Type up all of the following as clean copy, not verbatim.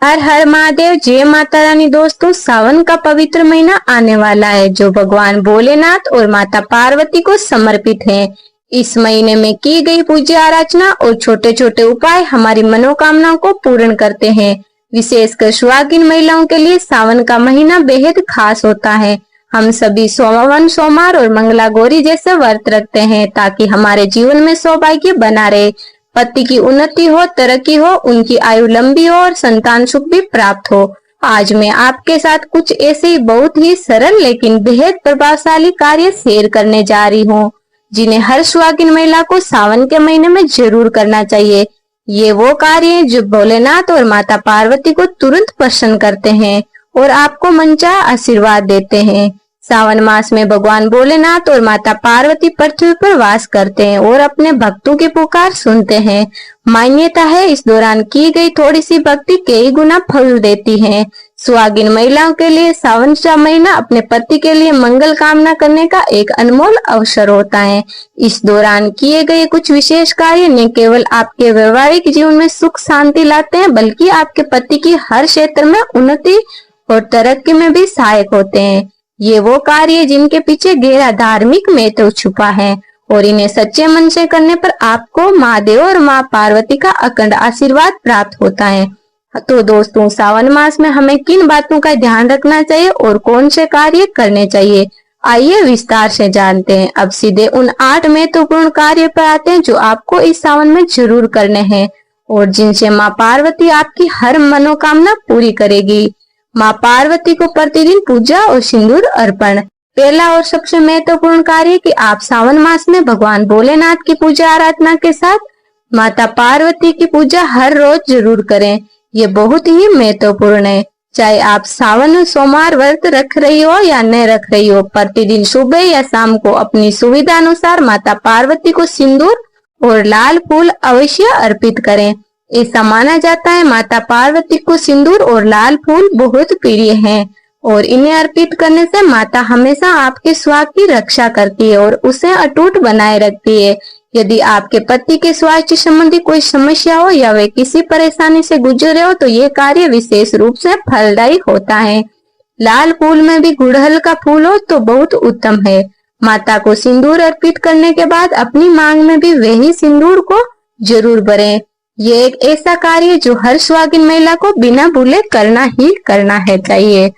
हर हर महादेव, जय माता रानी। दोस्तों, सावन का पवित्र महीना आने वाला है जो भगवान भोलेनाथ और माता पार्वती को समर्पित है। इस महीने में की गई पूजा आराधना और छोटे छोटे उपाय हमारी मनोकामनाओं को पूर्ण करते हैं। विशेषकर सुहागिन महिलाओं के लिए सावन का महीना बेहद खास होता है। हम सभी सोमवार सोमवार और मंगला गौरी जैसे व्रत रखते हैं ताकि हमारे जीवन में सौभाग्य बना रहे, पति की उन्नति हो, तरक्की हो, उनकी आयु लंबी हो और संतान सुख भी प्राप्त हो। आज मैं आपके साथ कुछ ऐसे ही बहुत ही सरल लेकिन बेहद प्रभावशाली कार्य शेयर करने जा रही हूँ जिन्हें हर सुहागिन महिला को सावन के महीने में जरूर करना चाहिए। ये वो कार्य हैं जो भोलेनाथ और माता पार्वती को तुरंत प्रसन्न करते हैं और आपको मनचाहा आशीर्वाद देते हैं। सावन मास में भगवान भोलेनाथ और माता पार्वती पृथ्वी पर वास करते हैं और अपने भक्तों की पुकार सुनते हैं। मान्यता है इस दौरान की गई थोड़ी सी भक्ति कई गुना फल देती है। सुहागिन महिलाओं के लिए सावन का महीना अपने पति के लिए मंगल कामना करने का एक अनमोल अवसर होता है। इस दौरान किए गए कुछ विशेष कार्य न केवल आपके वैवाहिक जीवन में सुख शांति लाते हैं बल्कि आपके पति की हर क्षेत्र में उन्नति और तरक्की में भी सहायक होते हैं। ये वो कार्य जिनके पीछे गहरा धार्मिक महत्व छुपा है और इन्हें सच्चे मन से करने पर आपको महादेव और माँ पार्वती का अखंड आशीर्वाद प्राप्त होता है। तो दोस्तों, सावन मास में हमें किन बातों का ध्यान रखना चाहिए और कौन से कार्य करने चाहिए, आइए विस्तार से जानते हैं। अब सीधे उन 8 महत्वपूर्ण कार्य पर आते हैं जो आपको इस सावन में जरूर करने हैं और जिनसे माँ पार्वती आपकी हर मनोकामना पूरी करेगी। माँ पार्वती को प्रतिदिन पूजा और सिंदूर अर्पण। पहला और सबसे महत्वपूर्ण कार्य कि आप सावन मास में भगवान भोलेनाथ की पूजा आराधना के साथ माता पार्वती की पूजा हर रोज जरूर करें। ये बहुत ही महत्वपूर्ण है। चाहे आप सावन सोमवार व्रत रख रही हो या न रख रही हो, प्रतिदिन सुबह या शाम को अपनी सुविधा अनुसार माता पार्वती को सिंदूर और लाल फूल अवश्य अर्पित करें। ऐसा माना जाता है माता पार्वती को सिंदूर और लाल फूल बहुत प्रिय हैं और इन्हें अर्पित करने से माता हमेशा आपके स्वास्थ्य की रक्षा करती है और उसे अटूट बनाए रखती है। यदि आपके पति के स्वास्थ्य संबंधी कोई समस्या हो या वे किसी परेशानी से गुजर रहे हो तो ये कार्य विशेष रूप से फलदायी होता है। लाल फूल में भी गुड़हल का फूल हो तो बहुत उत्तम है। माता को सिंदूर अर्पित करने के बाद अपनी मांग में भी वही सिंदूर को जरूर भरें। ये एक ऐसा कार्य जो हर सुहागिन महिला को बिना भूले करना ही करना है चाहिए।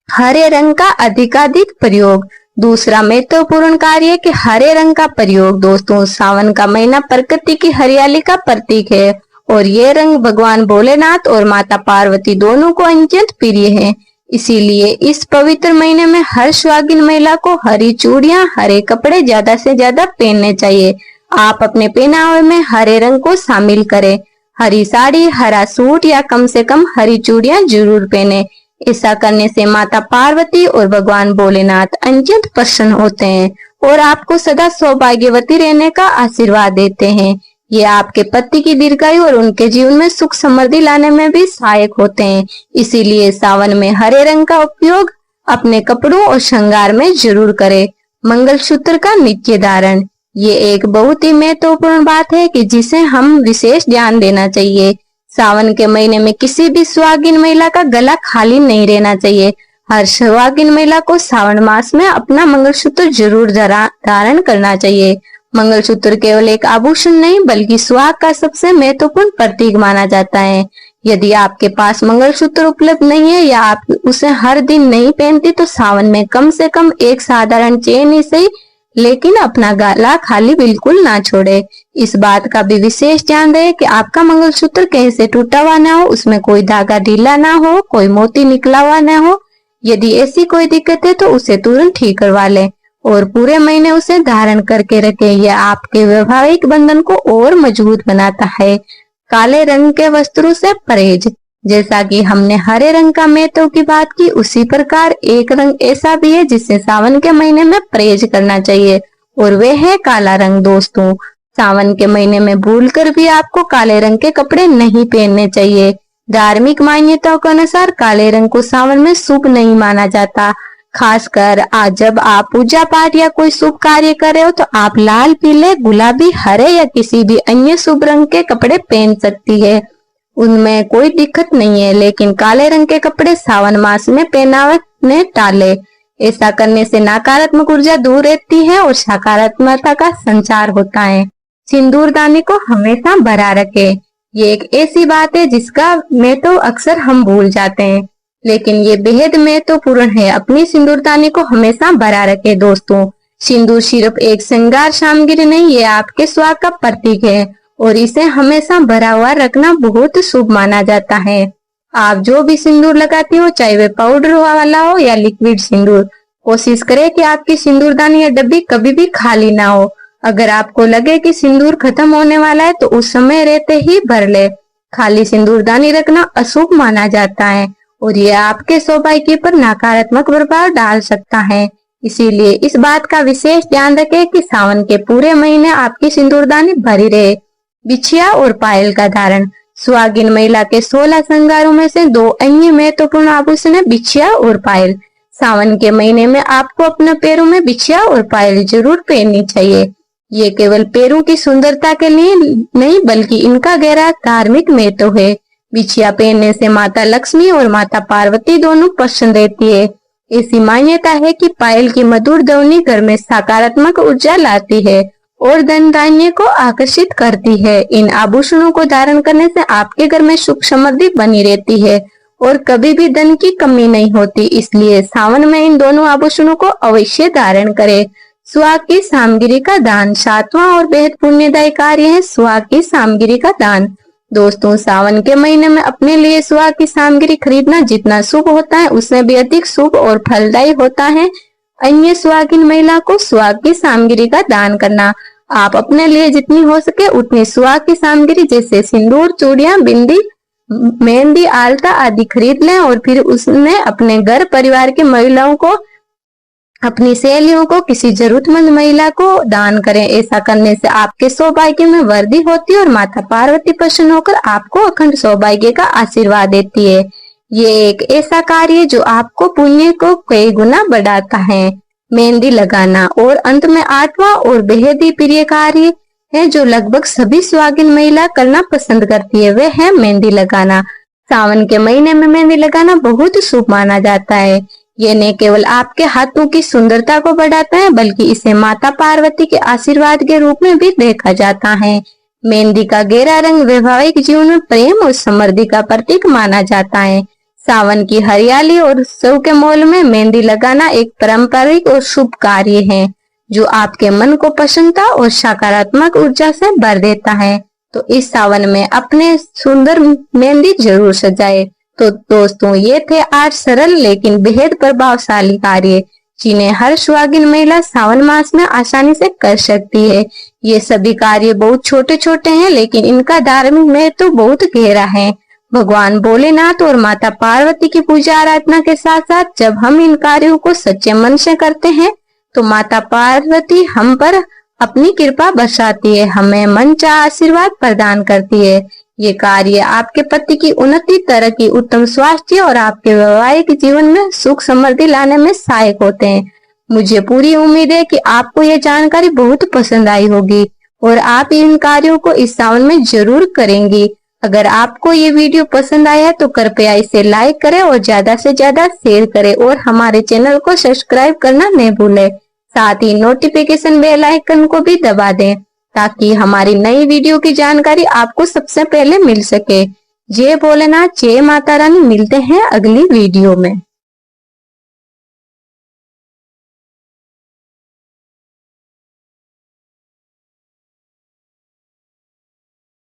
हरे रंग का अधिकाधिक प्रयोग। दूसरा महत्वपूर्ण कार्य कि हरे रंग का प्रयोग। दोस्तों, सावन का महीना प्रकृति की हरियाली का प्रतीक है और ये रंग भगवान भोलेनाथ और माता पार्वती दोनों को अत्यंत प्रिय है। इसीलिए इस पवित्र महीने में हर सुहागिन महिला को हरी चूड़ियां, हरे कपड़े ज्यादा से ज्यादा पहनने चाहिए। आप अपने पहनावे में हरे रंग को शामिल करें। हरी साड़ी, हरा सूट या कम से कम हरी चूड़ियां जरूर पहने। ऐसा करने से माता पार्वती और भगवान भोलेनाथ अत्यंत प्रसन्न होते हैं और आपको सदा सौभाग्यवती रहने का आशीर्वाद देते हैं। ये आपके पति की दीर्घायु और उनके जीवन में सुख समृद्धि लाने में भी सहायक होते हैं। इसीलिए सावन में हरे रंग का उपयोग अपने कपड़ों और श्रृंगार में जरूर करें। मंगलसूत्र का नित्य धारण। ये एक बहुत ही महत्वपूर्ण बात है कि जिसे हम विशेष ध्यान देना चाहिए। सावन के महीने में किसी भी सुहागिन महिला का गला खाली नहीं रहना चाहिए। हर सुहागिन महिला को सावन मास में अपना मंगलसूत्र जरूर धारण करना चाहिए। मंगलसूत्र केवल एक आभूषण नहीं बल्कि सुहाग का सबसे महत्वपूर्ण प्रतीक माना जाता है। यदि आपके पास मंगलसूत्र उपलब्ध नहीं है या आप उसे हर दिन नहीं पहनती तो सावन में कम से कम एक साधारण चेन ही सही लेकिन अपना गला खाली बिल्कुल ना छोड़े। इस बात का भी विशेष ध्यान रहे कि आपका मंगलसूत्र कहीं से टूटा हुआ ना हो, उसमें कोई धागा ढीला ना हो, कोई मोती निकला हुआ ना हो। यदि ऐसी कोई दिक्कत है तो उसे तुरंत ठीक करवा लें और पूरे महीने उसे धारण करके रखें। यह आपके वैवाहिक बंधन को और मजबूत बनाता है। काले रंग के वस्त्रों से परहेज। जैसा कि हमने हरे रंग का महत्व की बात की, उसी प्रकार एक रंग ऐसा भी है जिससे सावन के महीने में परहेज करना चाहिए और वह है काला रंग। दोस्तों, सावन के महीने में भूलकर भी आपको काले रंग के कपड़े नहीं पहनने चाहिए। धार्मिक मान्यताओं के अनुसार काले रंग को सावन में शुभ नहीं माना जाता। खासकर आज जब आप पूजा पाठ या कोई शुभ कार्य कर रहे हो तो आप लाल, पीले, गुलाबी, हरे या किसी भी अन्य शुभ रंग के कपड़े पहन सकती है उनमें कोई दिक्कत नहीं है, लेकिन काले रंग के कपड़े सावन मास में पहनाने टाले। ऐसा करने से नकारात्मक ऊर्जा दूर रहती है और सकारात्मकता का संचार होता है। सिंदूरदानी को हमेशा भरा रखे। ये एक ऐसी बात है जिसका में तो अक्सर हम भूल जाते हैं, लेकिन ये बेहद महत्वपूर्ण है। अपनी सिंदूरदानी को हमेशा भरा रखे। दोस्तों, सिंदूर सिर्फ एक श्रृंगार सामग्री नहीं, ये आपके स्वाद का प्रतीक है और इसे हमेशा भरा हुआ रखना बहुत शुभ माना जाता है। आप जो भी सिंदूर लगाती हो, चाहे वे पाउडर वाला हो या लिक्विड सिंदूर, कोशिश करें कि आपकी सिंदूरदानी या डब्बी कभी भी खाली ना हो। अगर आपको लगे कि सिंदूर खत्म होने वाला है तो उस समय रहते ही भर ले। खाली सिंदूरदानी रखना अशुभ माना जाता है और यह आपके सौभाग्य पर नकारात्मक प्रभाव डाल सकता है। इसीलिए इस बात का विशेष ध्यान रखें कि सावन के पूरे महीने आपकी सिंदूरदानी भरी रहे। बिछिया और पायल का धारण। सुहागिन महिला के 16 श्रृंगारों में से 2 अन्य महत्वपूर्ण आभूषण है, बिछिया और पायल। सावन के महीने में आपको अपने पैरों में बिछिया और पायल जरूर पहननी चाहिए। ये केवल पैरों की सुंदरता के लिए नहीं, बल्कि इनका गहरा धार्मिक महत्व है। बिछिया पहनने से माता लक्ष्मी और माता पार्वती दोनों प्रसन्न रहती है। ऐसी मान्यता है कि पायल की मधुर ध्वनि घर में सकारात्मक ऊर्जा लाती है और धन धान्य को आकर्षित करती है। इन आभूषणों को धारण करने से आपके घर में सुख समृद्धि बनी रहती है और कभी भी धन की कमी नहीं होती। इसलिए सावन में इन दोनों आभूषणों को अवश्य धारण करें। सुहाग की सामग्री का दान। 7वां और बेहद पुण्यदायी कार्य है सुहाग की सामग्री का दान। दोस्तों, सावन के महीने में अपने लिए सुहाग की सामग्री खरीदना जितना शुभ होता है, उससे भी अधिक शुभ और फलदायी होता है अन्य सुहागिन महिला को सुहाग की सामग्री का दान करना। आप अपने लिए जितनी हो सके उतनी सुहाग की सामग्री जैसे सिंदूर, चूड़ियां, बिंदी, मेहंदी, आलता आदि खरीद लें और फिर उसने अपने घर परिवार के महिलाओं को, अपनी सहेलियों को, किसी जरूरतमंद महिला को दान करें। ऐसा करने से आपके सौभाग्य में वृद्धि होती है और माता पार्वती प्रसन्न होकर आपको अखंड सौभाग्य का आशीर्वाद देती है। ये एक ऐसा कार्य जो आपको पुण्य को कई गुना बढ़ाता है। मेहंदी लगाना। और अंत में 8वां और बेहद ही प्रिय कार्य है जो लगभग सभी सुहागिन महिला करना पसंद करती है, वह है मेहंदी लगाना। सावन के महीने में मेहंदी लगाना बहुत शुभ माना जाता है। ये न केवल आपके हाथों की सुंदरता को बढ़ाता है, बल्कि इसे माता पार्वती के आशीर्वाद के रूप में भी देखा जाता है। मेहंदी का गहरा रंग वैवाहिक जीवन में प्रेम और समृद्धि का प्रतीक माना जाता है। सावन की हरियाली और उत्सव के माहौल में मेहंदी लगाना एक पारंपरिक और शुभ कार्य है जो आपके मन को प्रसन्नता और सकारात्मक ऊर्जा से भर देता है। तो इस सावन में अपने सुंदर मेहंदी जरूर सजाए। तो दोस्तों, ये थे 8 सरल लेकिन बेहद प्रभावशाली कार्य जिन्हें हर सुहागिन महिला सावन मास में आसानी से कर सकती है। ये सभी कार्य बहुत छोटे छोटे हैं, लेकिन इनका धार्मिक महत्व तो बहुत गहरा है। भगवान भोलेनाथ और माता पार्वती की पूजा आराधना के साथ साथ जब हम इन कार्यों को सच्चे मन से करते हैं तो माता पार्वती हम पर अपनी कृपा बरसाती है, हमें मनचाहा आशीर्वाद प्रदान करती है। ये कार्य आपके पति की उन्नति, तरक्की, उत्तम स्वास्थ्य और आपके वैवाहिक जीवन में सुख समृद्धि लाने में सहायक होते हैं। मुझे पूरी उम्मीद है कि आपको ये जानकारी बहुत पसंद आई होगी और आप इन कार्यों को इस सावन में जरूर करेंगी। अगर आपको ये वीडियो पसंद आया तो कृपया इसे लाइक करें और ज्यादा से ज्यादा शेयर करें और हमारे चैनल को सब्सक्राइब करना न भूलें। साथ ही नोटिफिकेशन बेल आइकन को भी दबा दें ताकि हमारी नई वीडियो की जानकारी आपको सबसे पहले मिल सके। जय भोलेनाथ, जय माता रानी। मिलते हैं अगली वीडियो में।